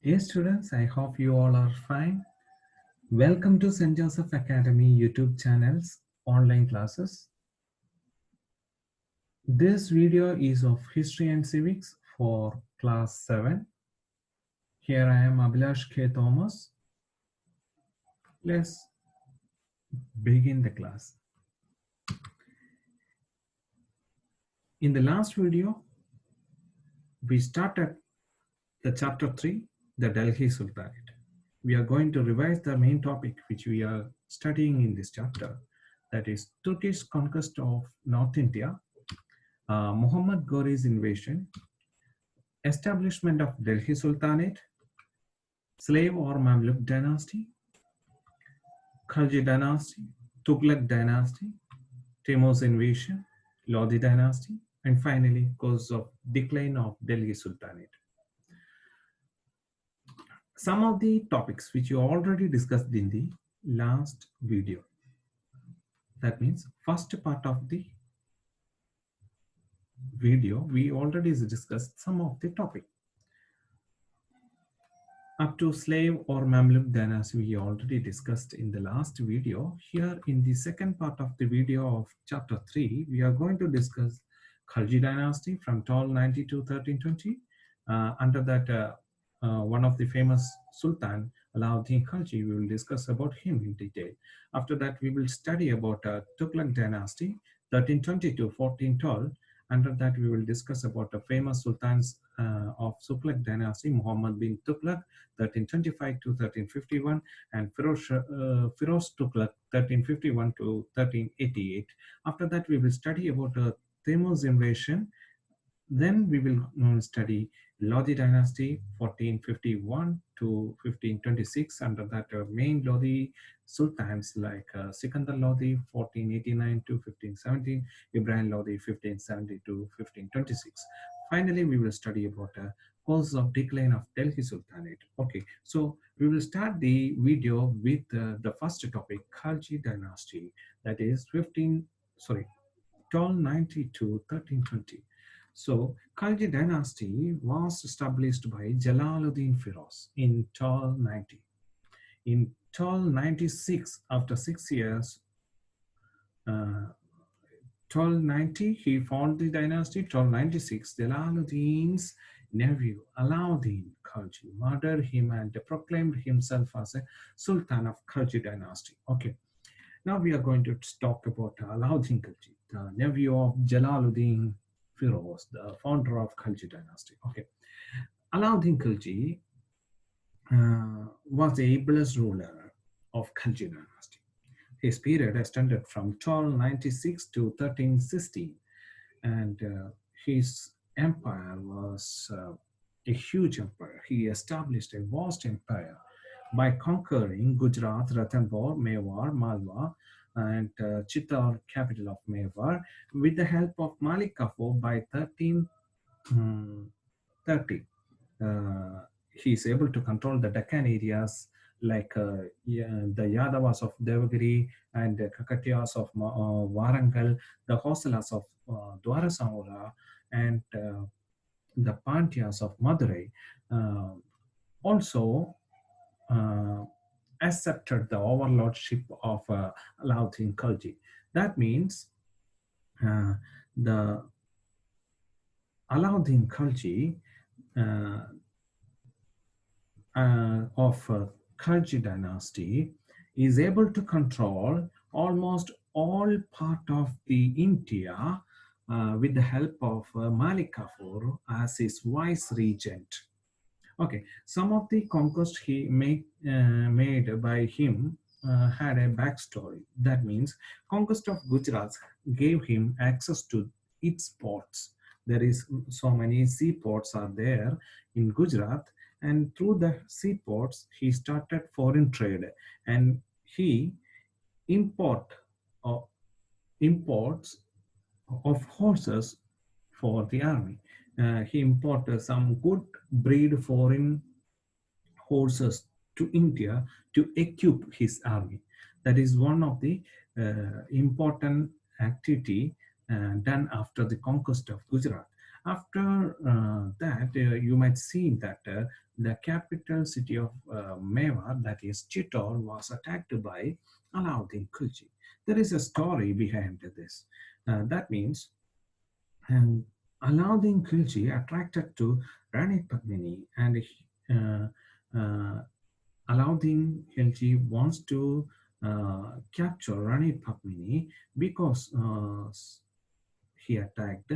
Hey students, I hope you all are fine. Welcome to St. Joseph Academy YouTube channel's online classes. This video is of History and Civics for class 7. Here I am Abhilash K. Thomas. Let's begin the class. In the last video, we started the chapter 3, the Delhi Sultanate. We are going to revise the main topic which we are studying in this chapter, that is Turkish conquest of North India, Muhammad Ghori's invasion, establishment of Delhi Sultanate, slave or Mamluk dynasty, Khalji dynasty, Tughlaq dynasty, Timur's invasion, Lodi dynasty, and finally cause of decline of Delhi Sultanate. Some of the topics which you already discussed in the last video. That means first part of the video, we already discussed some of the topic. Up to slave or Mamluk dynasty, we already discussed in the last video. Here in the second part of the video of chapter 3, we are going to discuss Khalji dynasty from 1290 to 1320. Under that, one of the famous Sultan, Alauddin Khalji, we will discuss about him in detail. After that, we will study about Tughlaq dynasty, 1320 to 1412. Under that, we will discuss about the famous sultans of Tughlaq dynasty, Muhammad bin Tughlaq, 1325 to 1351, and Firoz Tughlaq, 1351 to 1388. After that, we will study about Timur's invasion. Then we will study Lodi dynasty, 1451 to 1526. Under that, main Lodi sultans like Sikandar Lodi, 1489 to 1517, Ibrahim Lodi, 1570 to 1526. Finally, we will study about cause of decline of Delhi Sultanate. Okay, so we will start the video with the first topic, Khalji dynasty, that is 1290 to 1320. So, Khalji dynasty was established by Jalaluddin Firoz in 1290. In 1296, after 6 years, 1290, he founded the dynasty. 1296, Jalaluddin's nephew, Alauddin Khalji, murdered him and proclaimed himself as a Sultan of Khalji dynasty. Okay, now we are going to talk about Alauddin Khalji, the nephew of Jalaluddin Firoz, the founder of Khalji dynasty. Okay, Alauddin Khalji was the ablest ruler of Khalji dynasty. His period extended from 1296 to 1316, and his empire was a huge empire. He established a vast empire by conquering Gujarat, Ranthambore, Mewar, Malwa, and Chittor, capital of Mewar, with the help of Malik Kafur by 1330. He is able to control the Deccan areas like the Yadavas of Devagiri and the Kakatiyas of Warangal, the Hosalas of Dwarasamura, and the Pantyas of Madurai. Also accepted the overlordship of Alauddin Khalji. That means the Alauddin Khalji of Khalji dynasty is able to control almost all part of the India with the help of Malik Kafur as his vice regent. Okay, some of the conquests he made by him had a backstory. That means conquest of Gujarat gave him access to its ports. There is so many seaports are there in Gujarat, and through the seaports he started foreign trade, and he imports of horses for the army. He imported some good breed foreign horses to India to equip his army. That is one of the important activity done after the conquest of Gujarat. After that, you might see that the capital city of Mewar, that is Chittor, was attacked by Alauddin Khilji. There is a story behind this. That means and Alauddin Khilji attracted to Rani Padmini, and uh, Alauddin Khilji wants to capture Rani Padmini because he attacked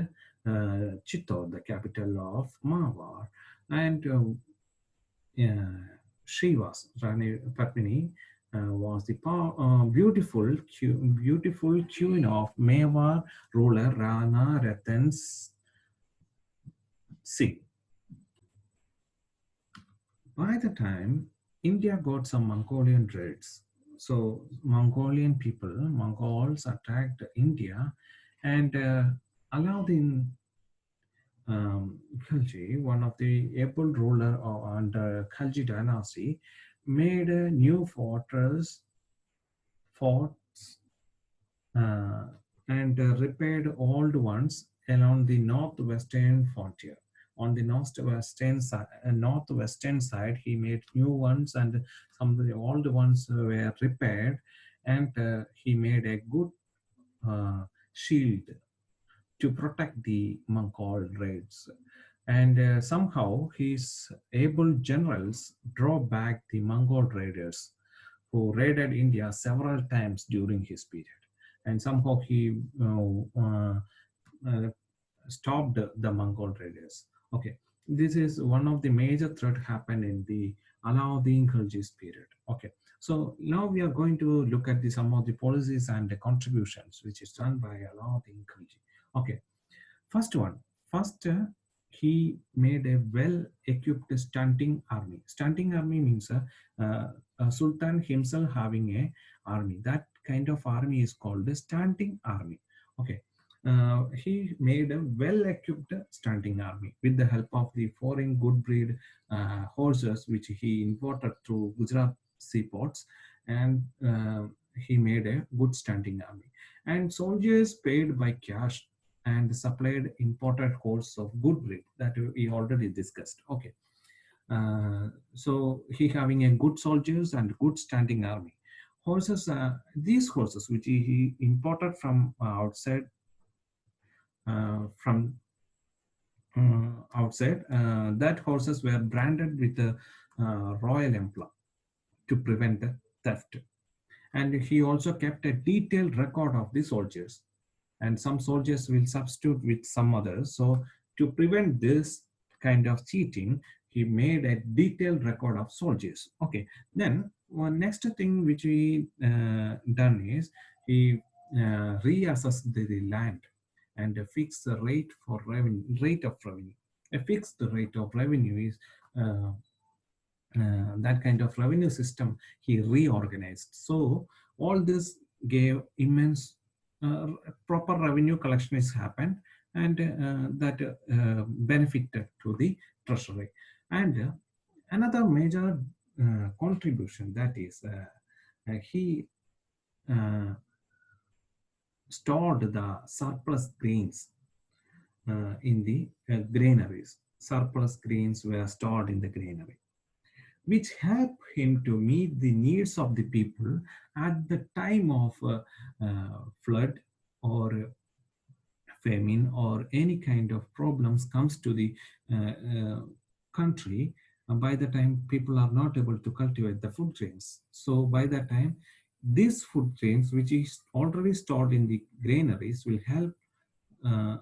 Chittor, the capital of Mawar, and she was Rani Padmini was the beautiful queen of Mewar ruler Rana Ratan Singh. By the time India got some Mongolian raids, so Mongols attacked India, and Alauddin Khilji, one of the able ruler under Khalji dynasty, made a new forts uh, and repaired old ones along the northwestern frontier. On the northwestern side, he made new ones, and some of the old ones were repaired, and he made a good shield to protect the Mongol raids. And somehow his able generals drove back the Mongol raiders who raided India several times during his period. And somehow he uh, stopped the Mongol raiders. Okay, this is one of the major threat happened in the Alauddin Khilji's period. Okay, so now we are going to look at some of the policies and the contributions which is done by Alauddin Khilji. Okay, first one, first he made a well-equipped stunting army. Stunting army means a sultan himself having a army. That kind of army is called the stunting army. Okay, he made a well-equipped stunting army with the help of the foreign good breed horses which he imported through Gujarat seaports, and he made a good stunting army. And soldiers paid by cash and supplied imported horses of good breed that we already discussed. Okay, so he having a good soldiers and good standing army. Horses, these horses which he imported from outside, that horses were branded with a royal emblem to prevent the theft. And he also kept a detailed record of the soldiers, and some soldiers will substitute with some others. So to prevent this kind of cheating, he made a detailed record of soldiers. Okay, then one next thing which we done is he reassessed the land and fixed the rate of revenue. A fixed rate of revenue is that kind of revenue system he reorganized. So all this gave immense proper revenue collection is happened, and that benefited to the treasury. And another major contribution, that is he uh, stored the surplus grains in the granaries. Surplus grains were stored in the granary, which help him to meet the needs of the people at the time of flood or famine or any kind of problems comes to the country. By the time people are not able to cultivate the food grains, so by that time these food grains which is already stored in the granaries will help uh,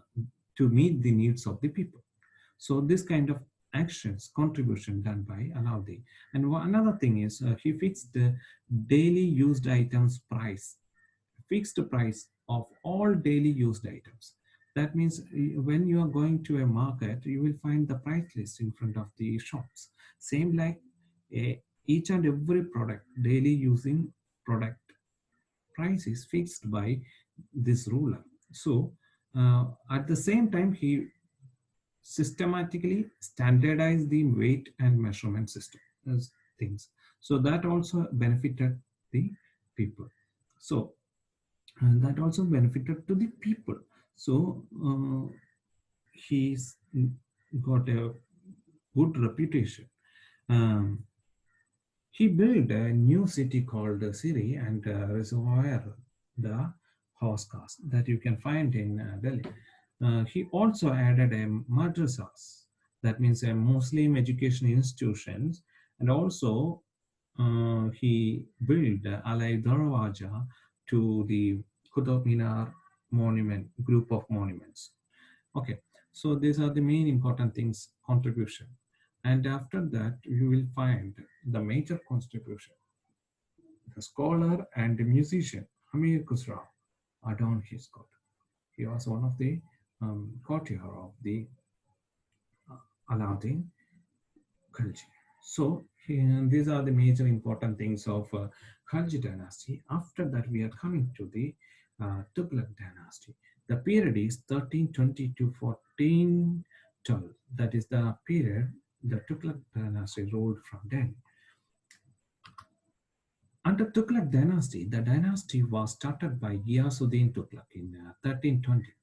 to meet the needs of the people. So this kind of actions, contribution done by Alauddin. And another thing is he fixed the daily used items price, fixed price of all daily used items. That means when you are going to a market, you will find the price list in front of the shops. Same like each and every product, daily using product price is fixed by this ruler. So at the same time, he systematically standardize the weight and measurement system things. So that also benefited the people. So and that also benefited to the people. So he's got a good reputation. Um, he built a new city called Siri and reservoir, the Hoskas, that you can find in Delhi. He also added a madrasas, that means a Muslim education institutions, and also he built Alai Darwaja to the Qutub Minar monument, group of monuments. Okay, so these are the main important things, contribution. And after that, you will find the major contribution. The scholar and the musician, Amir Khusrau, adorned his court. He was one of the courtier of the Aladdin Khalji. So these are the major important things of Khalji dynasty. After that, we are coming to the Tughlaq dynasty. The period is 1320 to 1412. That is the period the Tughlaq dynasty ruled from Delhi. Under Tughlaq dynasty, the dynasty was started by Ghiyasuddin Tughlaq in 1320.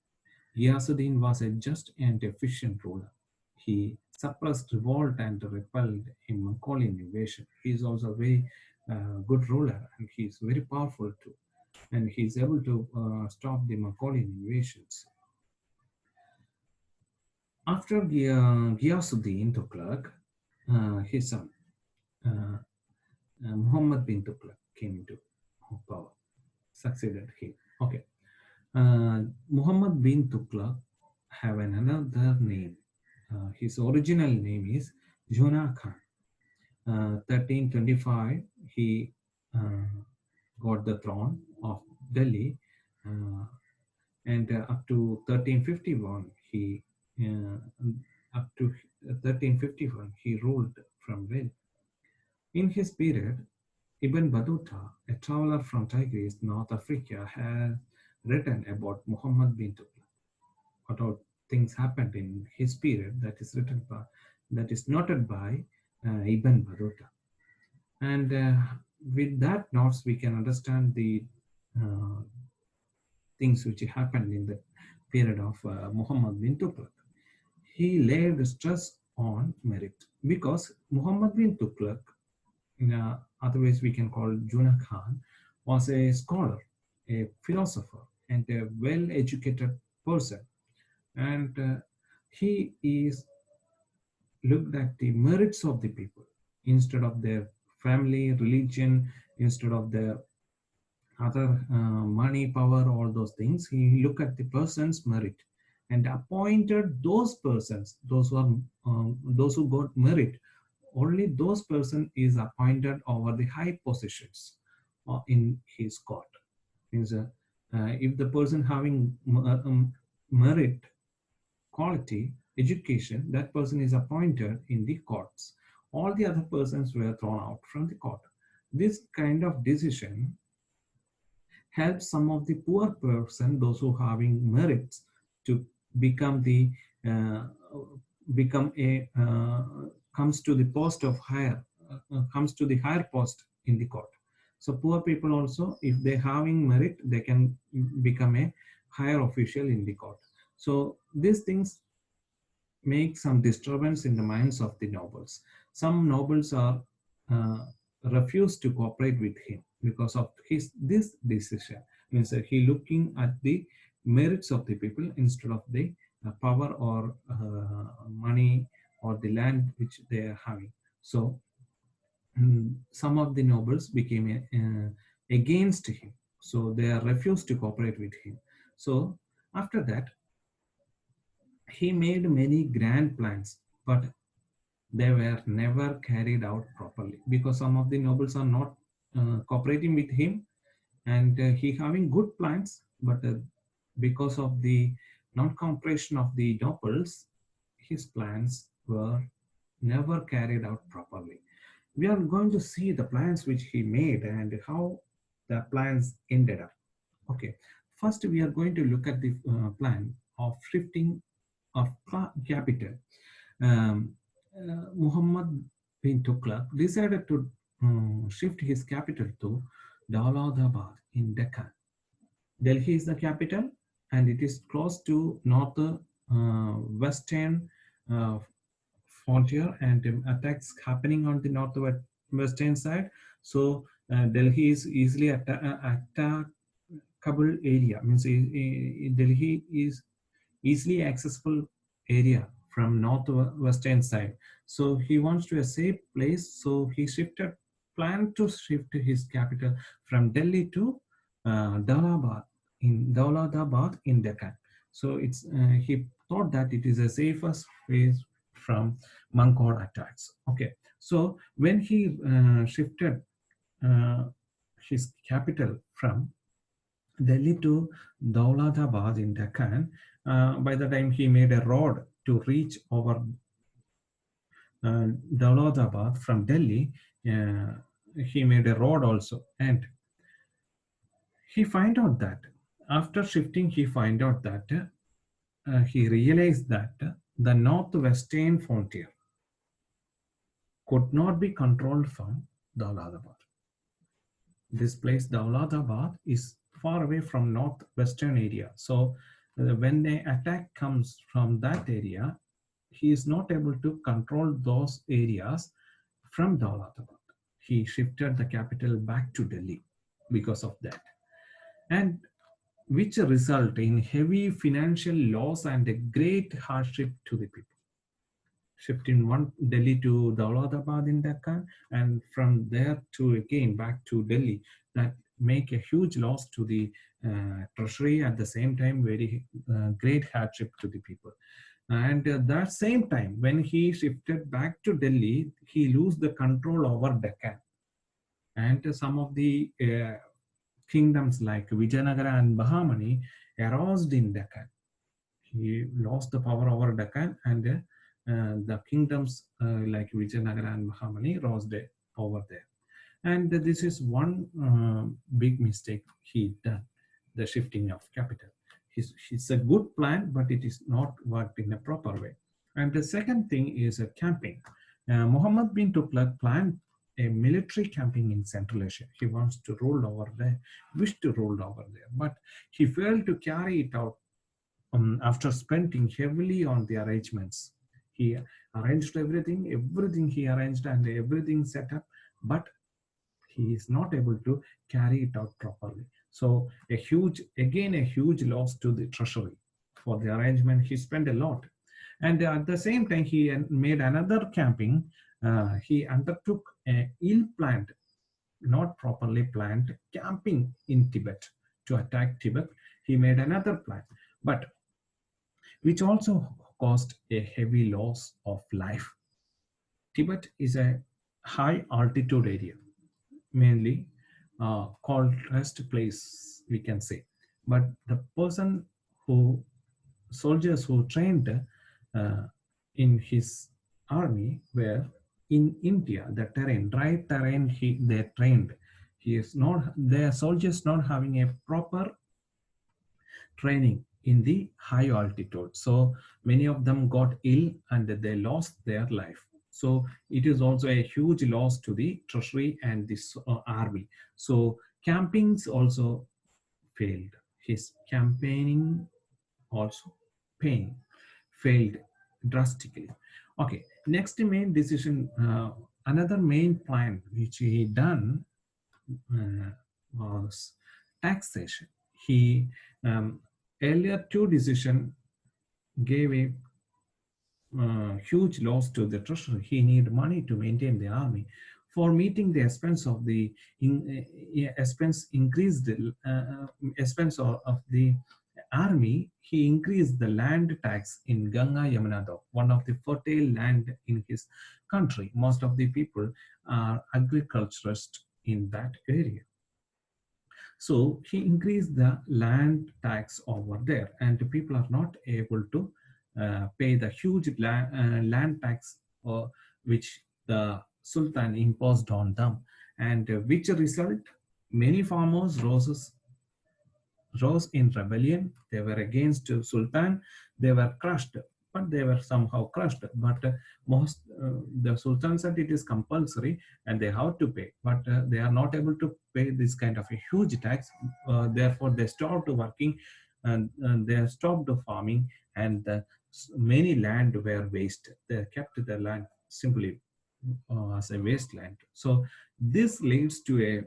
Ghiyasuddin was a just and efficient ruler. He suppressed revolt and repelled a Mongolian invasion. He is also a very good ruler, and he is very powerful too. And he is able to stop the Mongolian invasions. After Ghiyasuddin Tughlaq, his son Muhammad bin Tughlaq came into power, succeeded him. Okay. Muhammad bin Tughlaq have another name. His original name is Juna Khan. 1325, he got the throne of Delhi, and up to 1351, up to 1351, he ruled from Delhi. In his period, Ibn Battuta, a traveler from Tigris, North Africa, has written about Muhammad bin Tughlaq. What all things happened in his period that is written by, that is noted by Ibn Battuta. And with that notes, we can understand the things which happened in the period of Muhammad bin Tughlaq. He laid stress on merit because Muhammad bin Tughlaq, otherwise we can call Juna Khan, was a scholar, a philosopher, and a well-educated person. And he is looked at the merits of the people instead of their family, religion, instead of their other money, power, all those things. He looked at the person's merit and appointed those persons, those who got merit. Only those person is appointed over the high positions in his court. Means, if the person having merit, quality, education, that person is appointed in the courts. All the other persons were thrown out from the court. This kind of decision helps some of the poor person, those who having merits, to become the comes to the post of higher comes to the higher post in the court. So poor people also, if they having merit, they can become a higher official in the court. So these things make some disturbance in the minds of the nobles. Some nobles are refused to cooperate with him because of this decision. Means he looking at the merits of the people instead of the power or money or the land which they are having. So some of the nobles became against him. So they are refused to cooperate with him. So after that, he made many grand plans, but they were never carried out properly because some of the nobles are not cooperating with him, and he having good plans, but because of the non-cooperation of the nobles, his plans were never carried out properly. We are going to see the plans which he made and how the plans ended up. Okay, first we are going to look at the plan of shifting of capital. Muhammad bin Tughlaq decided to shift his capital to Dauladabad in Deccan. Delhi is the capital and it is close to north western uh, frontier and attacks happening on the northwestern side. So Delhi is easily attackable area. Means Delhi is easily accessible area from northwestern side. So he wants to a safe place. So he planned to shift his capital from Delhi to Dauladabad in Deccan. So he thought that it is the safest place from Mongol attacks. Okay, so when he shifted uh, his capital from Delhi to Dauladabad in Deccan, by the time he made a road to reach over Dauladabad from Delhi, uh, he made a road also, and he find out that after shifting, he find out that he realized that the northwestern frontier could not be controlled from Dauladabad. This place, Dauladabad, is far away from northwestern area. So when the attack comes from that area, he is not able to control those areas from Dauladabad. He shifted the capital back to Delhi because of that, and which result in heavy financial loss and a great hardship to the people. Shifting one Delhi to Dauladabad in Deccan, and from there to again back to Delhi, that make a huge loss to the treasury, at the same time very great hardship to the people. And that same time, when he shifted back to Delhi, he lose the control over Deccan. And some of the kingdoms like Vijayanagara and Bahamani arose in Deccan. He lost the power over Deccan, and the kingdoms like Vijayanagara and Bahamani rose over there. And this is one big mistake he done, the shifting of capital. It's a good plan, but it is not worked in a proper way. And the second thing is camping. Muhammad bin Tughlaq planned a military camping in Central Asia. He wants to rule over there, wished to rule over there, but he failed to carry it out after spending heavily on the arrangements. He arranged everything he arranged and everything set up, but he is not able to carry it out properly. So a huge loss to the treasury for the arrangement. He spent a lot. And at the same time, he made another camping. He undertook a ill-planned, not properly planned camping in Tibet to attack Tibet. He made another plan, but which also caused a heavy loss of life. Tibet is a high altitude area, mainly called rest place, we can say. But the soldiers who trained in his army were in India, the terrain, dry terrain they trained. Their soldiers not having a proper training in the high altitude. So many of them got ill and they lost their life. So it is also a huge loss to the treasury and this army. So campings also failed. His campaigning also failed drastically. Okay, next main decision, another main plan which he done was taxation. He earlier two decisions gave a huge loss to the treasury. He need money to maintain the army. For meeting the expense of the expense of the army, he increased the land tax in Ganga Yamuna, one of the fertile land in his country. Most of the people are agriculturists in that area. So he increased the land tax over there, and the people are not able to pay the huge land tax which the Sultan imposed on them, and which result, many farmers rose in rebellion. They were against Sultan. They were crushed, but they were somehow crushed. But the Sultan said it is compulsory and they have to pay, but they are not able to pay this kind of a huge tax. Therefore, they stopped working and they stopped the farming, and many land were waste. They kept the land simply as a wasteland. So this leads to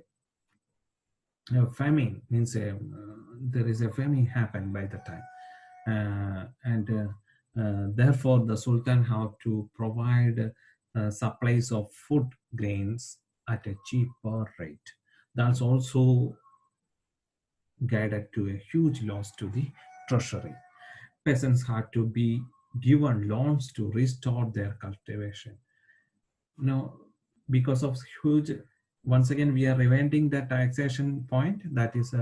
a famine, means there is a famine happened by the time, and therefore the sultan had to provide supplies of food grains at a cheaper rate. That's also guided to a huge loss to the treasury. Peasants had to be given loans to restore their cultivation. Now, because of huge, once again we are rewinding the taxation point. That is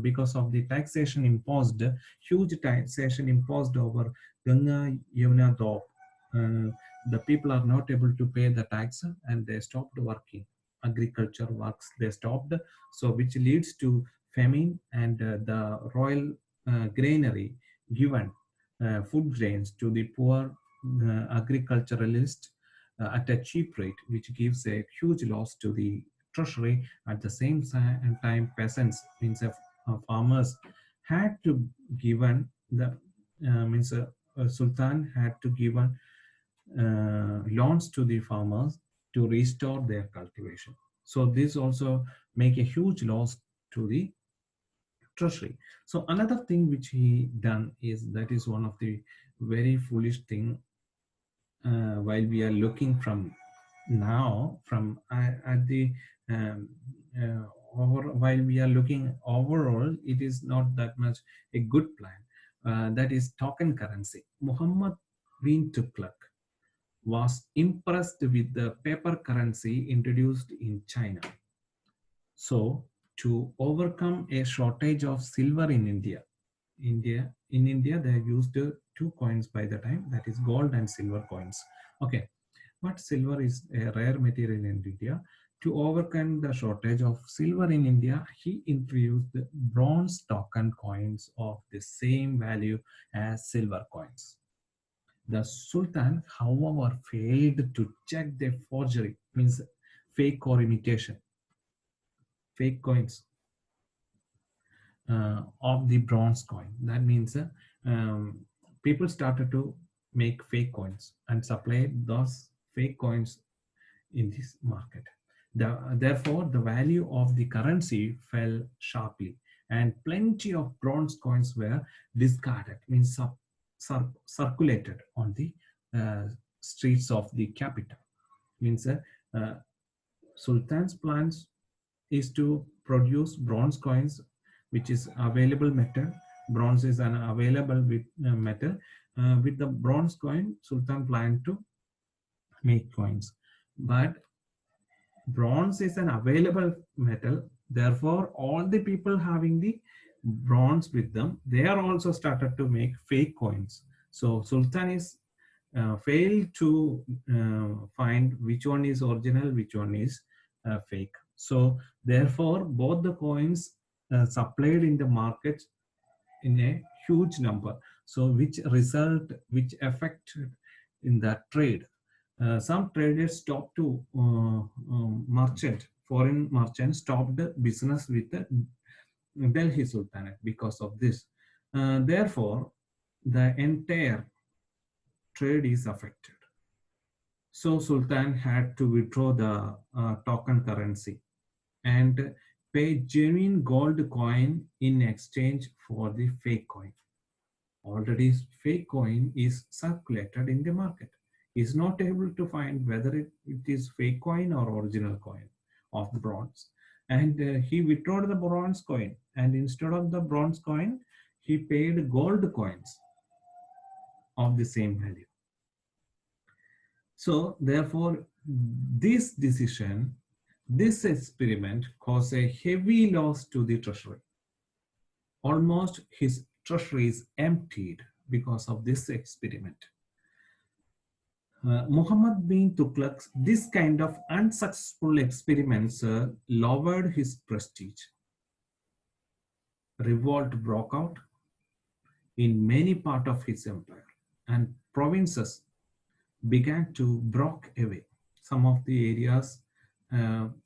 because of the taxation imposed, huge taxation imposed over Ganga Yamuna Dop. The people are not able to pay the tax, and they stopped working. Agriculture works they stopped, so which leads to famine, and the royal granary given food grains to the poor agriculturalists at a cheap rate, which gives a huge loss to the treasury. At the same time, peasants, means farmers, had to given the means sultan had to given loans to the farmers to restore their cultivation. So this also make a huge loss to the treasury. So another thing which he done is, that is one of the very foolish thing, while we are looking from now from at the um, while we are looking overall, it is not that much a good plan. That is token currency. Muhammad bin Tughlaq was impressed with the paper currency introduced in China. So to overcome a shortage of silver in India, they used two coins by the time, that is gold and silver coins. Okay, but silver is a rare material in India. To overcome the shortage of silver in India, he introduced the bronze token coins of the same value as silver coins. The Sultan, however, failed to check the forgery, means fake or imitation, fake coins of the bronze coin. That means people started to make fake coins and supply those fake coins in this market. Therefore, the value of the currency fell sharply, and plenty of bronze coins were discarded, means circulated on the streets of the capital. Means uh, Sultan's plans is to produce bronze coins, which is available metal. Bronze is an available with metal. With the bronze coin, Sultan planned to make coins, but bronze is an available metal. Therefore, all the people having the bronze with them, they are also started to make fake coins. So Sultan is failed to find which one is original, which one is fake. So therefore, both the coins supplied in the market in a huge number. So which affected in that trade. Some traders stopped to foreign merchants stopped the business with the Delhi Sultanate because of this. Therefore, the entire trade is affected. So Sultan had to withdraw the token currency and pay genuine gold coin in exchange for the fake coin. Already fake coin is circulated in the market. He is not able to find whether it is fake coin or original coin of bronze. And he withdrew the bronze coin, and instead of the bronze coin, he paid gold coins of the same value. So therefore, this decision, this experiment caused a heavy loss to the treasury. Almost his treasury is emptied because of this experiment. Muhammad bin Tughlaq's this kind of unsuccessful experiments lowered his prestige. Revolt broke out in many parts of his empire, and provinces began to break away. Some of the areas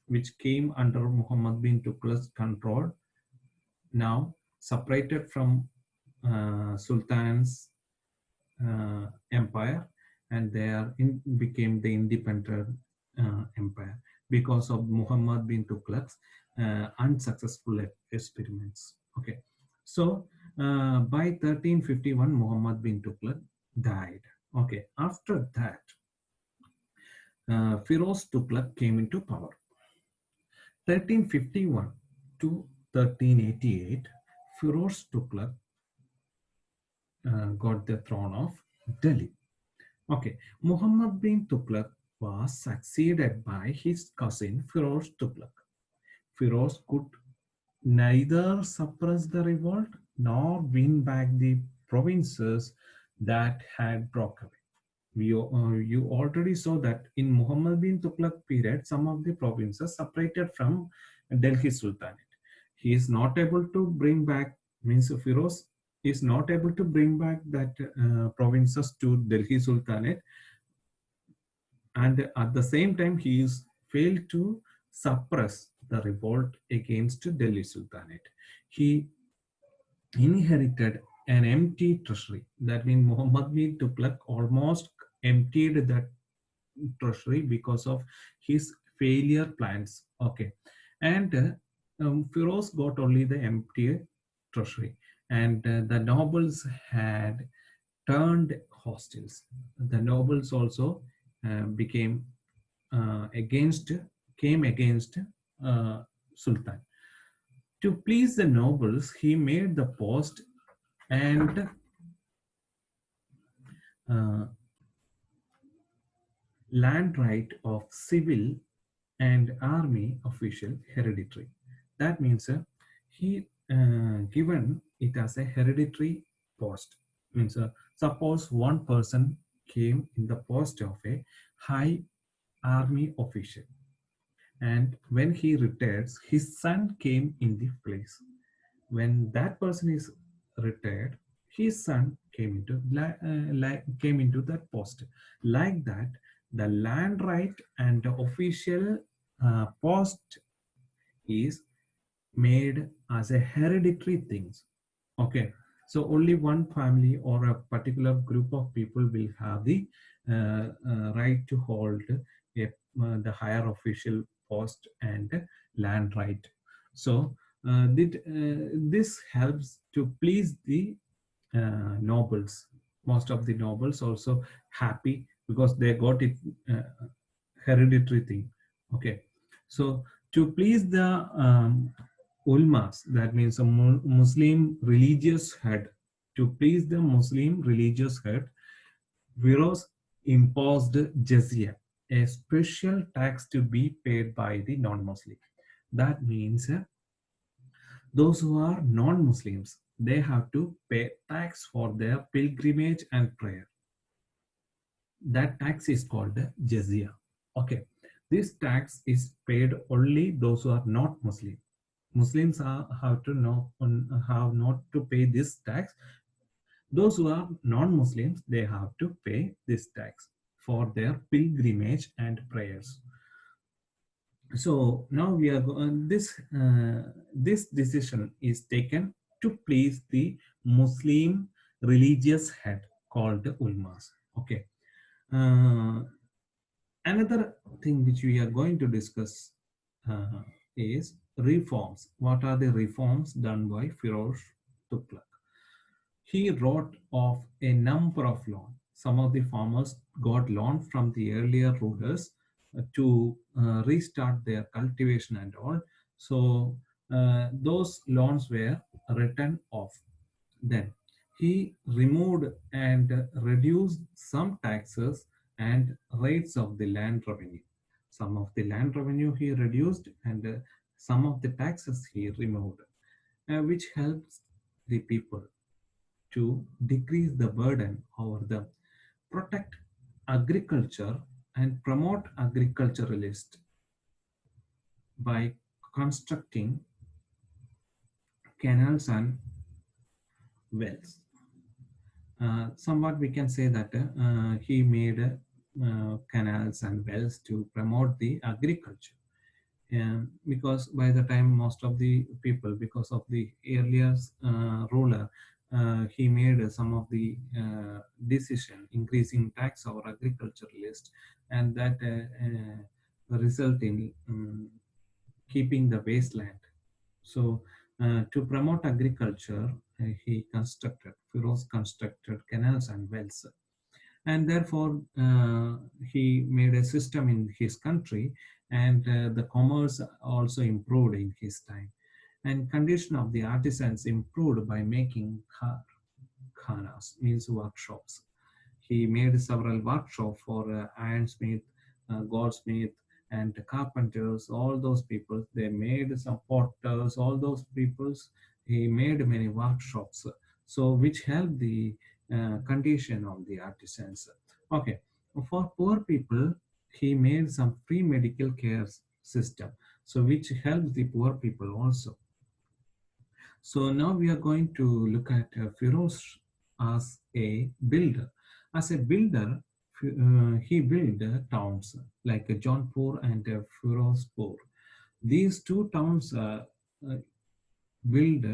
which came under Muhammad bin Tughlaq's control now separated from sultans empire, and became the independent empire because of Muhammad bin Tughlaq's unsuccessful experiments. Okay, so by 1351, Muhammad bin Tughlaq died. Okay, after that, Firoz Tughlaq came into power. 1351 to 1388, Firoz Tughlaq got the throne of Delhi. Okay, Muhammad bin Tughlaq was succeeded by his cousin Firoz Tughlaq. Firoz could neither suppress the revolt nor win back the provinces that had broken away. You already saw that in Muhammad bin Tughlaq period, some of the provinces separated from Delhi Sultanate. He is not able to bring back, means Firoz is not able to bring back that provinces to Delhi Sultanate, and at the same time he is failed to suppress the revolt against Delhi Sultanate. He inherited an empty treasury. That means Muhammad bin Tughlaq almost emptied that treasury because of his failure plans. Okay, and Firoz got only the empty treasury, and the nobles had turned hostiles. The nobles also became against came against Sultan. To please the nobles, he made the post and uh, land right of civil and army official hereditary. That means he given it as a hereditary post. Means suppose one person came in the post of a high army official, and when he retires, his son came in the place. When that person is retired, his son came into that post. Like that, the land right and the official post is made as a hereditary things. Okay, so only one family or a particular group of people will have the right to hold the higher official post and land right. So this helps to please the nobles. Most of the nobles also happy because they got it hereditary thing. Okay, so to please the ulmas, that means a Muslim religious head, to please the Muslim religious head, Firoz imposed jizya, a special tax to be paid by the non-Muslim. That means those who are non-Muslims, they have to pay tax for their pilgrimage and prayer. That tax is called jizya. Okay, this tax is paid only those who are not Muslim. Muslims have to know have not to pay this tax. Those who are non-Muslims, they have to pay this tax for their pilgrimage and prayers. So now we are this decision is taken to please the Muslim religious head called ulmas. Okay. Another thing which we are going to discuss is reforms. What are the reforms done by Firoz Tughlaq? He wrote of a number of loans. Some of the farmers got loan from the earlier rulers to restart their cultivation and all. So those loans were written off. Then he removed and reduced some taxes and rates of the land revenue. Some of the land revenue he reduced, and some of the taxes he removed, which helps the people to decrease the burden over them, protect agriculture, and promote agriculturalists by constructing canals and wells. Somewhat we can say that he made canals and wells to promote the agriculture. Because by the time most of the people, because of the earlier ruler, he made some of the decision increasing tax over agriculturalist, and that result in keeping the wasteland. So to promote agriculture, Firoz constructed canals and wells, and therefore he made a system in his country, and the commerce also improved in his time, and condition of the artisans improved by making khanas, means workshops. He made several workshops for ironsmith, goldsmith, and carpenters. All those people, they made some potters. All those peoples, he made many workshops. So which helped the condition of the artisans. Okay, for poor people, he made some free medical care system. So which helps the poor people also. So now we are going to look at Firoz as a builder. As a builder, he built towns like Jaunpur and Firozpur. These two towns uh, built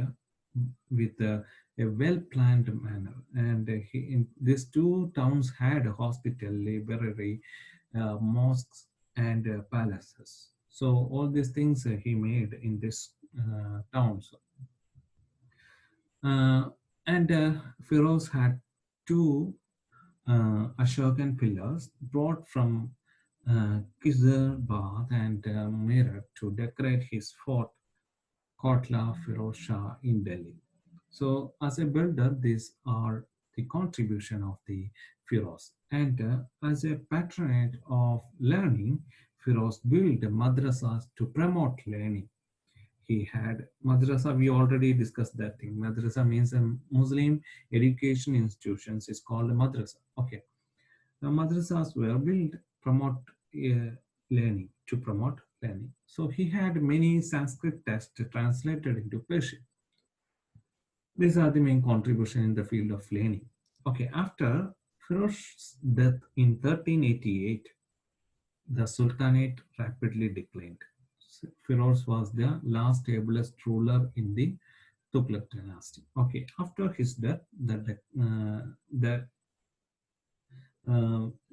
with a well-planned manner, and these two towns had a hospital, library, mosques, and palaces. So all these things he made in these towns. Uh, and Firoz had two Ashokan pillars brought from Kizarbad and Meerut to decorate his fort Kotla Firoz Shah in Delhi. So, as a builder, these are the contribution of the Firoz. And as a patronage of learning, Firoz built madrasas to promote learning. He had madrasa. We already discussed that thing. Madrasa means a Muslim education institutions is called a madrasa. Okay, the madrasas were built promote learning to promote learning. So he had many Sanskrit texts translated into Persian. These are the main contribution in the field of learning. Okay, after Firoz's death in 1388, the Sultanate rapidly declined. Firoz was the last ablest ruler in the Tughlaq dynasty. Okay, after his death, the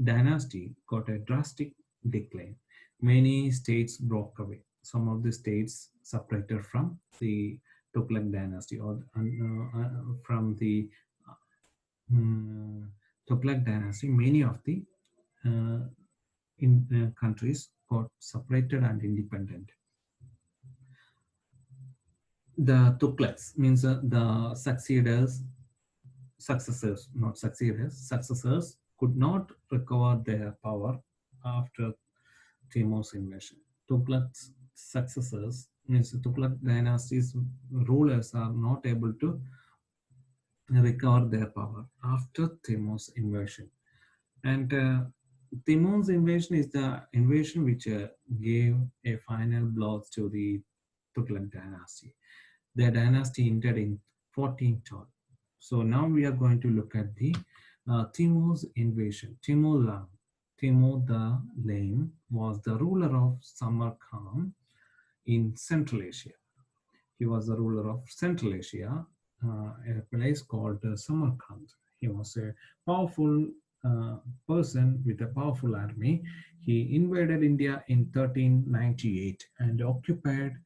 dynasty got a drastic decline. Many states broke away. Some of the states separated from the Tughlaq dynasty, or from the Tughlaq dynasty. Many of the uh, countries got separated and independent. The Tughlaqs means the successors could not recover their power after Timur's invasion. Tughlaq's successors, means Tughlaq dynasty's rulers, are not able to recover their power after Timur's invasion. And Timur's invasion is the invasion which gave a final blow to the Tughlaq dynasty. The dynasty ended in 1412. So now we are going to look at the Timur's invasion. Timur the Lame was the ruler of Samarkand in Central Asia. He was the ruler of Central Asia, a place called Samarkand. He was a powerful person with a powerful army. He invaded India in 1398 and occupied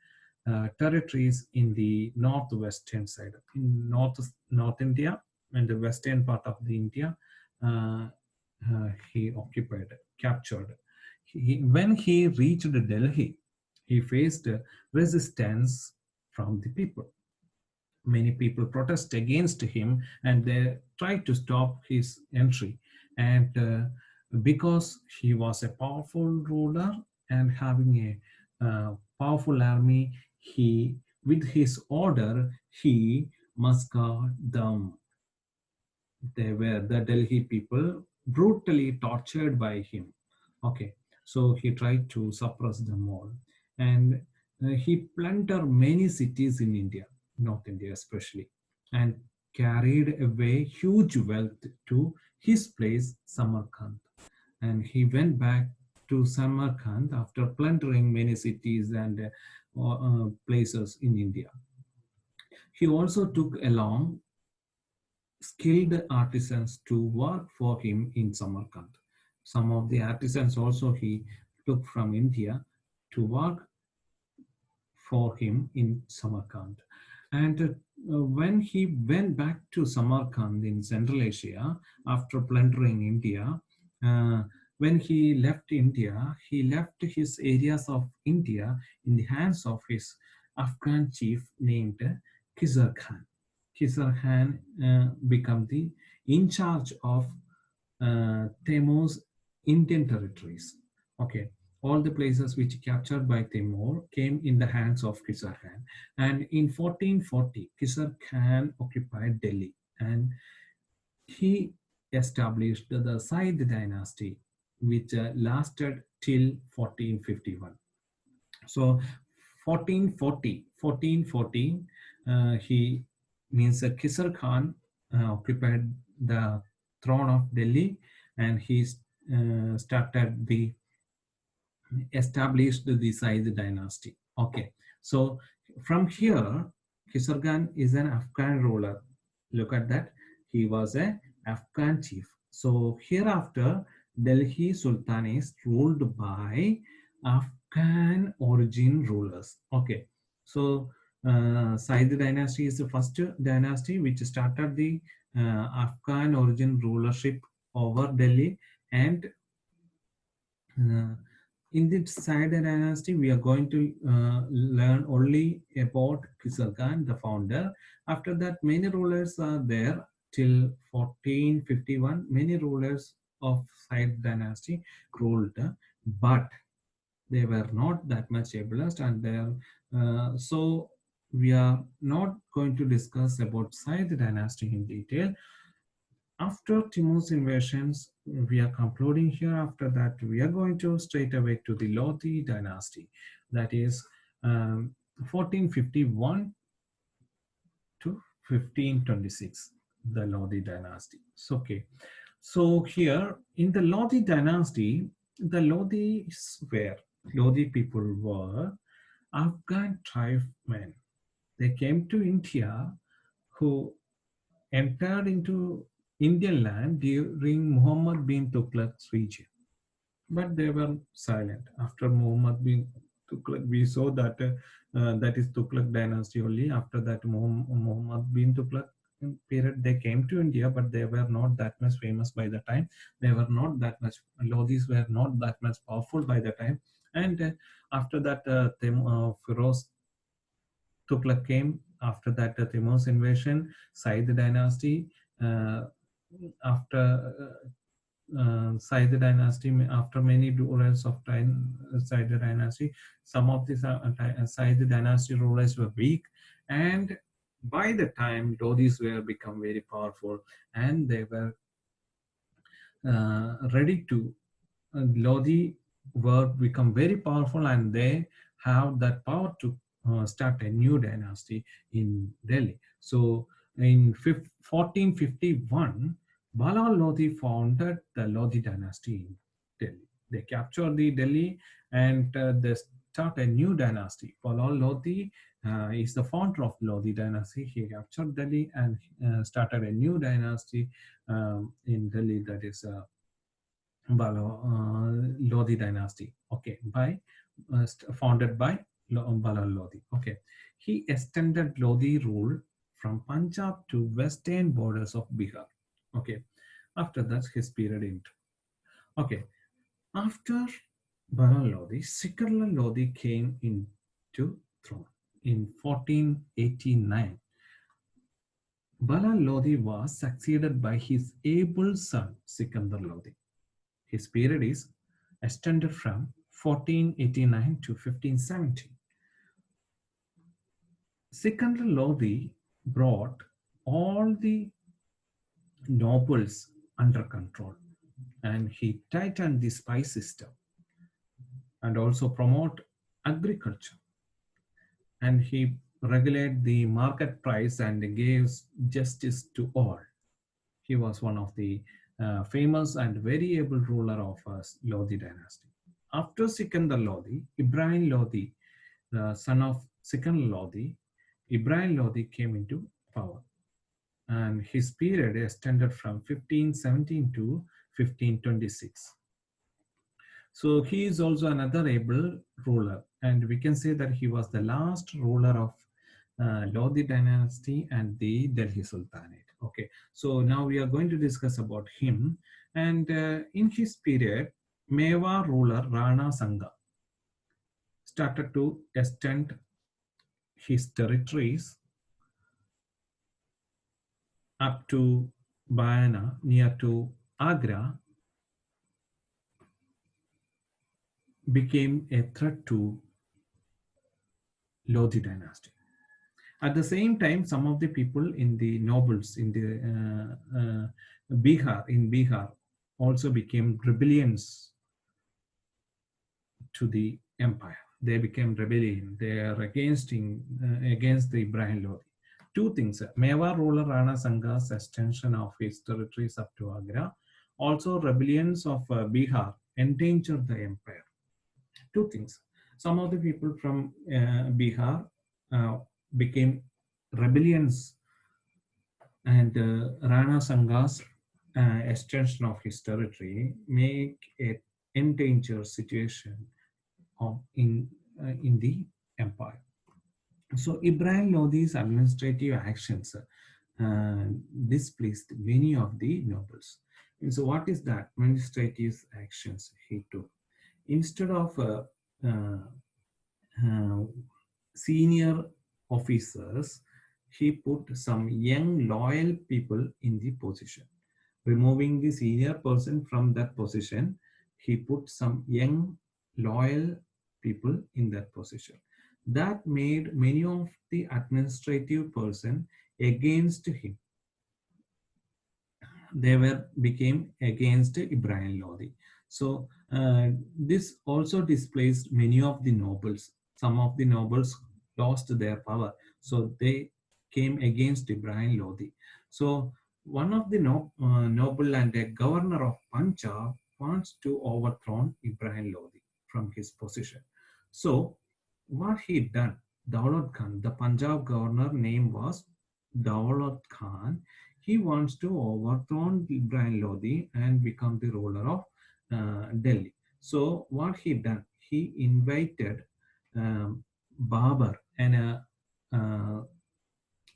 territories in the northwestern side, in North India and the western part of the India. He occupied, captured. When he reached Delhi, he faced resistance from the people. Many people protest against him, and they tried to stop his entry. And because he was a powerful ruler and having a powerful army, he, with his order, he massacred them. They were the Delhi people brutally tortured by him. Okay, so he tried to suppress them all, and he plundered many cities in India, North India especially, and carried away huge wealth to his place, Samarkand. And he went back to Samarkand after plundering many cities and places in India. He also took along skilled artisans to work for him in Samarkand. Some of the artisans also he took from India to work for him in Samarkand. And when he went back to Samarkand in Central Asia after plundering India, uh, when he left India, he left his areas of India in the hands of his Afghan chief named Khizr Khan. Khizr Khan became the in charge of Timur's Indian territories. Okay, all the places which captured by Timur came in the hands of Kisar Khan. And in 1440, Kisar Khan occupied Delhi and he established the Said dynasty, which lasted till 1451. So 1414, he means Kisar Khan occupied the throne of Delhi and he started the established the Said dynasty. Okay, so from here, Kisargan is an Afghan ruler. Look at that. He was a Afghan chief. So hereafter, Delhi Sultan is ruled by Afghan origin rulers. Okay, so Said dynasty is the first dynasty which started the Afghan origin rulership over Delhi, and uh, in the Said dynasty, we are going to learn only about Kizilkan, the founder. After that, many rulers are there till 1451. Many rulers of Said dynasty ruled, but they were not that much ableist, and so we are not going to discuss about Said dynasty in detail. After Timur's invasions, we are concluding here. After that, we are going to straight away to the Lodi dynasty, that is 1451 to 1526, the Lodi dynasty. So, okay. So here in the Lodi dynasty, the Lodi people were Afghan tribesmen. They came to India who entered into Indian land during Muhammad bin Tughlaq's regime, but they were silent. After Muhammad bin Tughlaq, we saw that that is Tughlaq dynasty only. After that, Muhammad bin Tughlaq period, they came to India, but they were not that much famous by the time. They were not that much, Lodis were not that much powerful by the time. And after that, Firoz Tughlaq came. After that, the Timur's invasion, Said dynasty. Uh, after Said dynasty, after many rulers of time, Said dynasty, some of the Said dynasty rulers were weak, and by the time Lodis were become very powerful, and they were ready to Lodi were become very powerful, and they have that power to start a new dynasty in Delhi. So in 1451, Bala Lodi founded the Lodi dynasty in Delhi. They captured the Delhi and they start a new dynasty. Bala Lodi is the founder of Lodi dynasty. He captured Delhi and started a new dynasty in Delhi, that is Lodi dynasty. Okay, founded by Bala Lodi. Okay, he extended Lodi rule from Punjab to western borders of Bihar. Okay, after that his period ended. Okay, after Bala Lodi, Sikarla Lodi came into throne in 1489. Bala Lodi was succeeded by his able son Sikandar Lodi. His period is extended from 1489 to 1570. Sikandar Lodi brought all the nobles under control, and he tightened the spice system and also promote agriculture, and he regulate the market price and gives justice to all. He was one of the famous and very able ruler of Lodi dynasty. After Sikandar Lodi, Ibrahim Lodi, the son of Sikandar Lodi, Ibrahim Lodi came into power. and his period extended from 1517 to 1526. So he is also another able ruler, and we can say that he was the last ruler of Lodi dynasty and the Delhi Sultanate. Okay, so now we are going to discuss about him, and in his period, Mewar ruler Rana Sanga started to extend his territories up to Bayana near to Agra, became a threat to Lodi dynasty. At the same time, some of the people in the nobles in the Bihar also became rebellions to the empire. They became rebellion. They are against the Ibrahim Lodi. Two things: Mewar ruler Rana Sanga's extension of his territories up to Agra. Also, rebellions of Bihar endangered the empire. Two things: some of the people from Bihar became rebellions, and Rana Sanga's extension of his territory make a endangered situation in the empire. So Ibrahim Lodi's administrative actions displeased many of the nobles. And so what is that administrative actions he took? Instead of senior officers, he put some young loyal people in the position. Removing the senior person from that position, he put some young loyal people in that position. That made many of the administrative person against him. They became against Ibrahim Lodi. So this also displaced many of the nobles. Some of the nobles lost their power, so they came against Ibrahim Lodi. So one of the noble and a governor of Punjab wants to overthrow Ibrahim Lodi from his position. So what he done, Daulat Khan, the Punjab governor name was Daulat Khan, he wants to overthrow Ibrahim Lodi and become the ruler of Delhi. So what he done? He invited Babur, an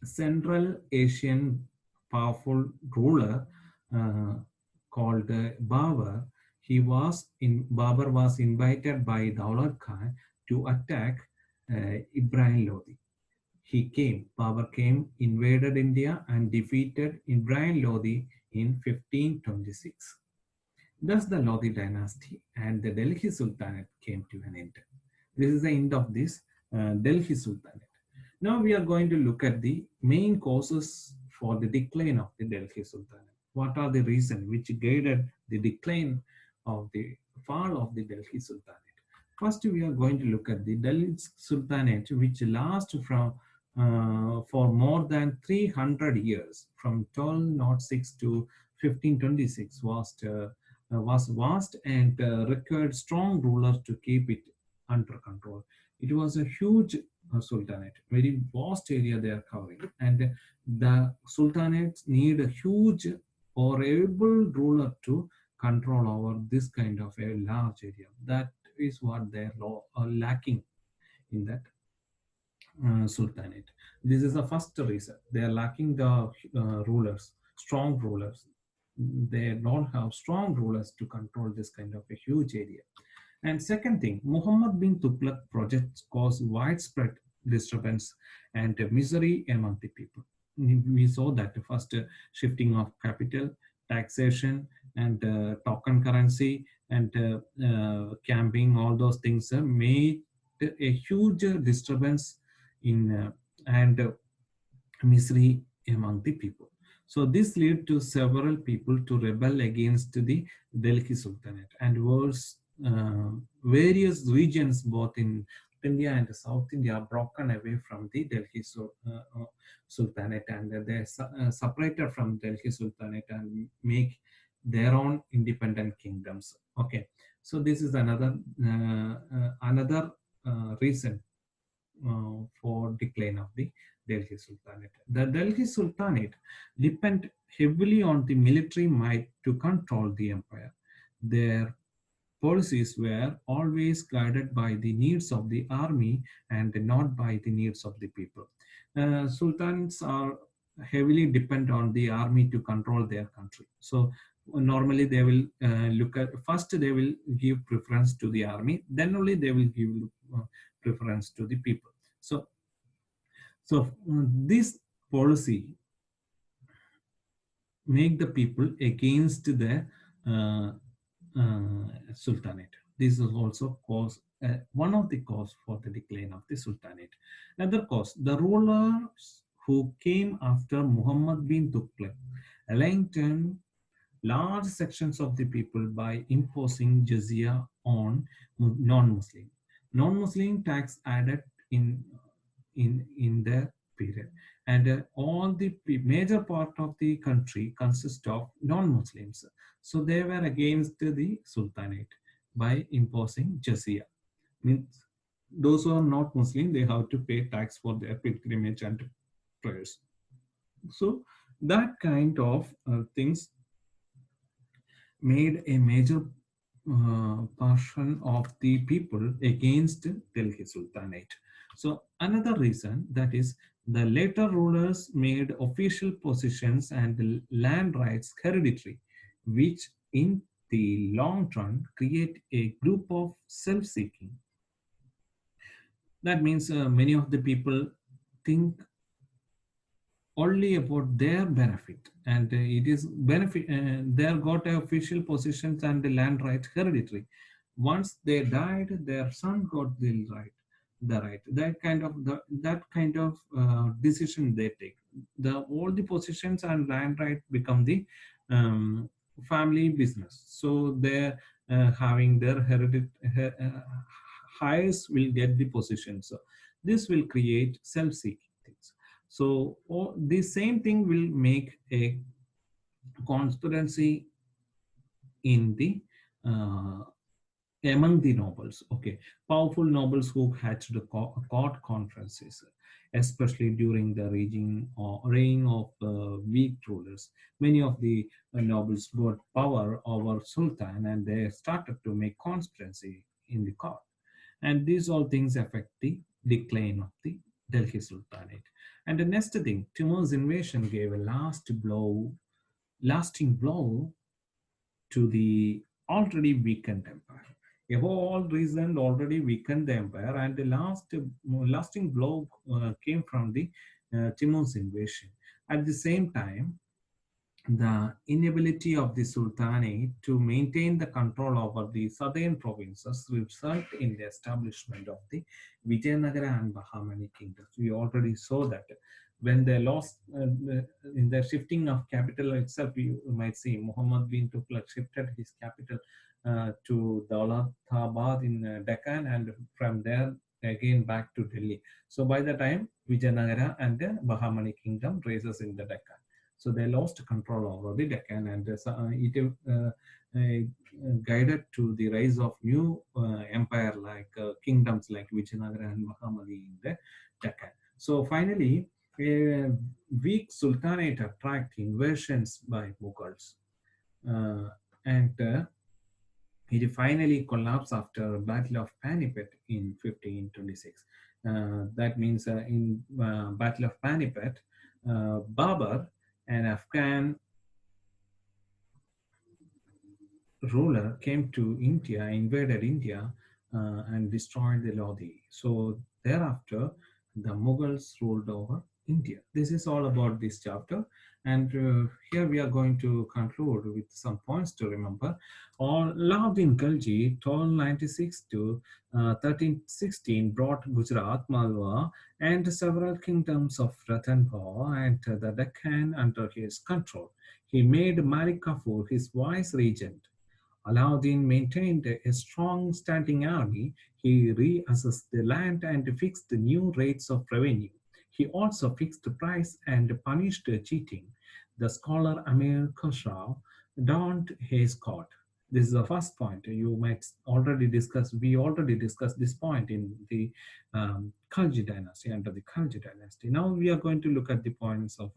Central Asian powerful ruler called Babur. Babur was invited by Daulat Khan to attack Ibrahim Lodi. Babur came, invaded India and defeated Ibrahim Lodi in 1526. Thus the Lodi dynasty and the Delhi Sultanate came to an end. This is the end of this Delhi Sultanate. Now we are going to look at the main causes for the decline of the Delhi Sultanate. What are the reasons which guided the decline of the fall of the Delhi Sultanate? First, we are going to look at the Delhi Sultanate, which lasted for more than 300 years, from 1206 to 1526, was vast and required strong rulers to keep it under control. It was a huge sultanate, very vast area they are covering, and the sultanates need a huge or able ruler to control over this kind of a large area. That is what they are lacking in that sultanate. This is the first reason. They are lacking the rulers, strong rulers. They don't have strong rulers to control this kind of a huge area. And second thing, Muhammad bin Tughlaq projects caused widespread disturbance and misery among the people. We saw that the first shifting of capital, taxation, and token currency, and camping, all those things made a huge disturbance in and misery among the people. So this led to several people to rebel against the Delhi Sultanate, and various regions both in India and South India are broken away from the Delhi Sultanate, and they separated from Delhi Sultanate and make their own independent kingdoms. Okay, so this is another reason for decline of the Delhi Sultanate. The Delhi Sultanate depend heavily on the military might to control the empire. Their policies were always guided by the needs of the army and not by the needs of the people. Sultans are heavily depend on the army to control their country. So normally they will look at first they will give preference to the army, then only they will give preference to the people. So this policy make the people against the uh, sultanate. This is also cause one of the cause for the decline of the sultanate. Another cause, the rulers who came after Muhammad bin Tughlaq aligned large sections of the people by imposing jizya on non-Muslim. Non-Muslim tax added in the period, and all the major part of the country consists of non-Muslims. So they were against the Sultanate by imposing jizya. Means those who are not Muslim, they have to pay tax for their pilgrimage and prayers. So that kind of things made a major portion of the people against Delhi Sultanate. So another reason, that is the later rulers made official positions and land rights hereditary, which in the long run create a group of self-seeking. That means many of the people think only about their benefit, and it is benefit they have got official positions and the land right hereditary. Once they died, their son got the right that kind of decision they take. The all the positions and land right become the um, family business, so they're having their heirs will get the position. So this will create self-seeking things. So the same thing will make a conspiracy in the uh, among the nobles. Okay, powerful nobles who had the court conferences, especially during the reign of weak rulers. Many of the nobles got power over sultan, and they started to make conspiracy in the court. And these all things affect the decline of the Delhi Sultanate. And the next thing, Timur's invasion gave a lasting blow to the already weakened empire. All reason already weakened the empire, and the lasting blow came from the Timur's invasion. At the same time, the inability of the Sultanate to maintain the control over the southern provinces result in the establishment of the Vijayanagara and Bahamani kingdoms. We already saw that when they lost in the shifting of capital itself, you might see Muhammad bin Tughlaq shifted his capital to Daulatabad in Deccan, and from there again back to Delhi. So by the time Vijayanagara and the Bahamani kingdom raises in the Deccan. So they lost control over the Deccan, and it guided to the rise of new empire like kingdoms like Vijayanagara and Mahamadi in the Deccan. So finally, a weak sultanate attract invasions by Mughals, and it finally collapsed after Battle of Panipat in 1526. That means in Battle of Panipat, Babur, an Afghan ruler, came to India, invaded India, and destroyed the Lodi. So thereafter, the Mughals ruled over India. This is all about this chapter. And here we are going to conclude with some points to remember. Alauddin Khilji, 1296 to 1316, brought Gujarat, Malwa, and several kingdoms of Ranthambore and the Deccan under his control. He made Malik Kafur his vice regent. Alauddin maintained a strong standing army. He reassessed the land and fixed new rates of revenue. He also fixed price and punished cheating. The scholar Amir Khusrau donned his coat. This is the first point. You might already discuss, we already discussed this point in the Khalji dynasty, under the Khalji dynasty. Now we are going to look at the points of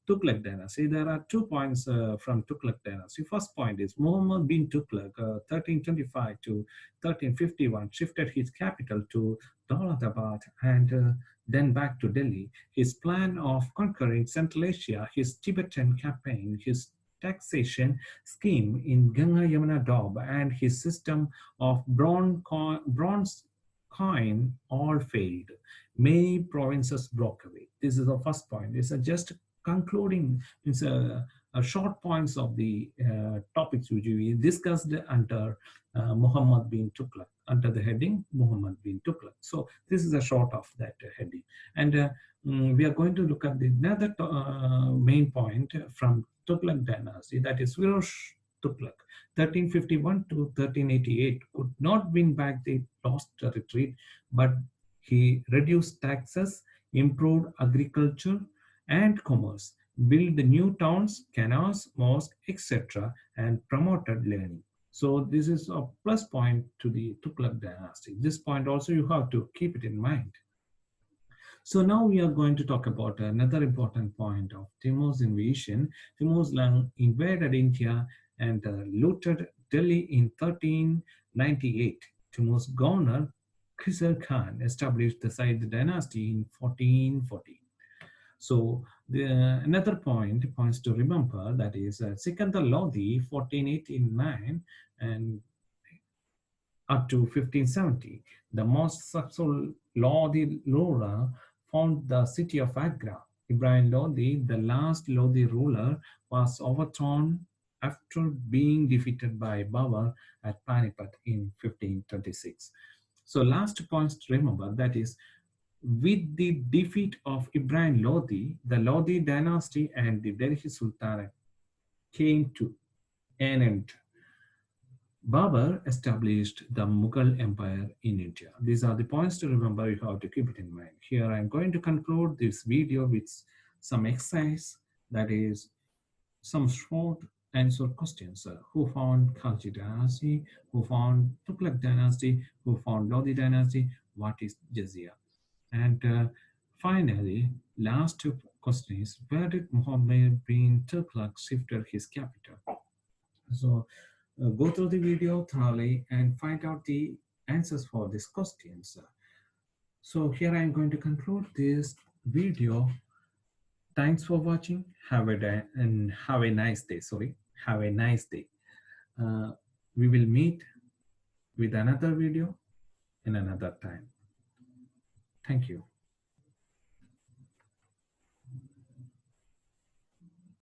Tughlaq dynasty. There are 2 points from Tughlaq dynasty. First point is Muhammad bin Tughlaq, 1325 to 1351, shifted his capital to Daulatabad and then back to Delhi. His plan of conquering Central Asia, his Tibetan campaign, his taxation scheme in Ganga Yamuna Doab, and his system of bronze coin all failed. Many provinces broke away. This is the first point. It's just concluding, it's a short points of the topics which we discussed under Muhammad bin Tughlaq, under the heading Muhammad bin Tughlaq. So this is a short of that heading. And we are going to look at the another main point from Tughlaq dynasty, that is Firoz Tughlaq, 1351 to 1388, could not win back the lost territory, but he reduced taxes, improved agriculture and commerce, built the new towns, canals, mosques, etc., and promoted learning. So this is a plus point to the Tughlaq dynasty. This point also you have to keep it in mind. So now we are going to talk about another important point of Timur's invasion. Timur's Lang invaded India and looted Delhi in 1398. Timur's governor, Khizr Khan, established the Sayyid dynasty in 1440. So another points to remember, that is Sikandar Lodi, 1489 and up to 1570. The most successful Lodi ruler found the city of Agra. Ibrahim Lodi, the last Lodi ruler, was overthrown after being defeated by Babur at Panipat in 1526. So last points to remember, that is, with the defeat of Ibrahim Lodi, the Lodi dynasty and the Delhi Sultanate came to an end. Babur established the Mughal Empire in India. These are the points to remember. You have to keep it in mind. Here I'm going to conclude this video with some exercise, that is some short answer questions. Who found Khalji dynasty? Who found Tughlaq dynasty? Who found Lodi dynasty? What is Jizya? And finally, last question is, where did Muhammad bin Tughlaq shifted his capital? So go through the video thoroughly and find out the answers for these questions. So here I am going to conclude this video. Thanks for watching. Have a day and have a nice day. Have a nice day. We will meet with another video in another time. Thank you.